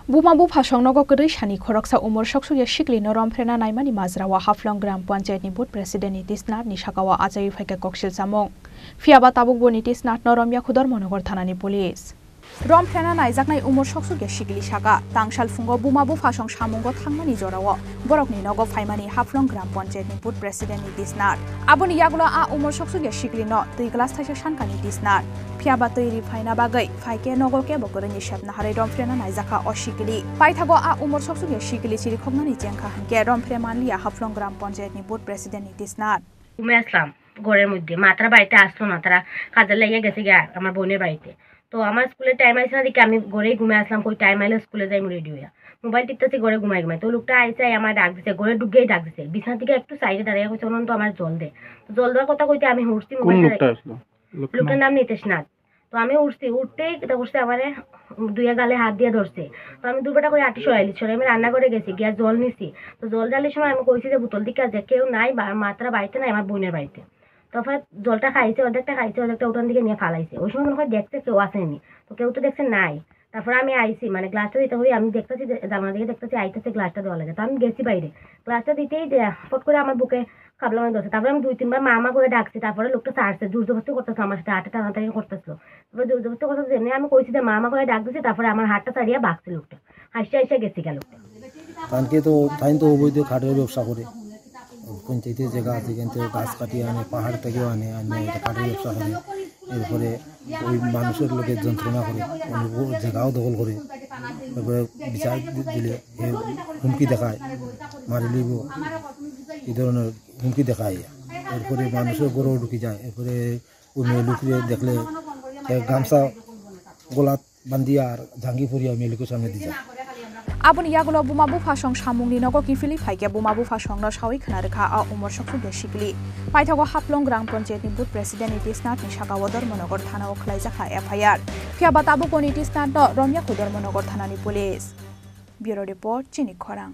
Bumabu Phashongnogo Gri Shani Khoroksa Umor Shoksu Yashikli Norom Prena Naimani Mazrawa Haflong Gram Panchayat Nibut President Nitis Nat Nishakawa Ajayi Faike Kokshil Samong Fiaba Tabuk Nitis Nat Norom Yakudor Monogor Thanani Police Rom Prena Naijaknai Umor Shoksu Yashikli Shaka Tangshal Fungo Bumabu Phashong Shamongo Thangmani Jorawo Borokni Nogo Faimani Haflong Gram Panchayat Nibut President Nitis Nat Aboni Yagula A Umor Shoksu Yashikli No Tiglas Tasha Shanka Nitis Nat Fiaba Tiri Faina Bagai Faike Nogo Ke Bokorani Shapna Hare Rom Prena Naijaka Oshikli Paithago A Umor Shoksu Yashikli Chiri Khogmani Jengka Hanke Rom Premanlia Haflong Gram Panchayat Nibut President Nitis Nat ঘুমে আসলাম ঘরের মধ্যে মাত্রা বাড়িতে আসলো না, তারা কাজে লেগে গেছে গিয়া আমার বোনের বাড়িতে। তো আমার স্কুলের টাইম আইসে না দেখে আমি ঘরেই ঘুমে আসলাম, কই টাইম আইলে স্কুলে যাই রেডি হইয়া মোবাইল টিপতেছি, ঘরে ঘুমাই তো লোকটা আইসে আমার ডাক দিছে, ঘরে ঢুকেই ডাক দিছে, বিছানা থেকে একটু সাইডে দাঁড়িয়ে কইছে অনন্ত আমার জল দে। তো জল দেওয়ার কথা কইতে আমি উঠছি, লোকটার নাম নিতেশ নাথ। তো আমি উঠছি, উঠতেই এটা করছে আমারে দুইয়া গালে হাত দিয়ে ধরছে। তো আমি দুবেটা করে আটি সরাইলি সরাই আমি রান্না করে গেছি, গিয়া জল নিছি। তো জল জ্বালির সময় আমি কইছি যে বোতল দিকে আছে, কেউ নাই, মাত্রা বাড়িতে নাই, আমার বোনের বাড়িতে। তারপরে জলটা খাইছে, অর্ধেকটা খাইছে, অর্ধেকটা উঠান দিকে নিয়ে ফালাইছে। ওই সময় মনে হয় দেখছে কেউ আসেনি, তো কেউ তো দেখছে নাই। তারপরে আমি আইছি, মানে গ্লাসটা দিতে হই, আমি দেখতেছি জানলা দিকে দেখতেছি আইতেছে গ্লাসটা দেওয়া লাগে। তো আমি গেছি বাইরে, গ্লাসটা দিতেই ফট করে আমার বুকে খাবলা মানে ধরছে। তারপরে আমি 2-3 বার মা করে ডাকছি, তারপরে লোকটা ছাড়ছে, জোর জবরদস্তি করতেছে আমার সাথে, হাতটা টানাটানি করতেছিল। তারপরে জোর জবরদস্তি করতে জেনে আমি কইছি যে মা করে ডাক দিছি, তারপরে আমার হাতটা ছাড়িয়ে ভাগছে লোকটা, হাসি গেছি গেল লোকটা। কারণকে তো অবৈধ কাঠের ব্যবসা করে পঞ্চায়েতের জায়গা আছে, কিন্তু গাছ কাটিয়ে আনে, পাহাড় থেকেও আনে কাঠের ব্যবসা করে। এরপরে ওই মানুষের লোকের যন্ত্রণা করে, জায়গাও দখল করে। তারপরে বিচার দিলে হুমকি দেখায়, মারি লিব, এই ধরনের হুমকি দেখায়। এরপরে মানুষের গরু ঢুকে যায়। এরপরে ওই মেয়ে লুকিয়ে দেখলে গামছা গোলাত বান্ধিয়া আর ঝাঙ্গি পরিয়া মেয়ে লোকের সামনে দিয়ে যায়। Aboni Yagulo Bumabu Phashong Shamungni Nogo Kifili Faike Bumabu Phashong no Shawi Khanarkha A Umor Shoksu Yashikli Paithago Haflong Gram Panchayat Nibut President Nitis Nat Nishaka Wodor Monogor Thana o Khlaijaka FIR Fiaba Tabu Nitis Nat no Romya Khodor Monogor Thana ni Police Bureau Report Chini Khorang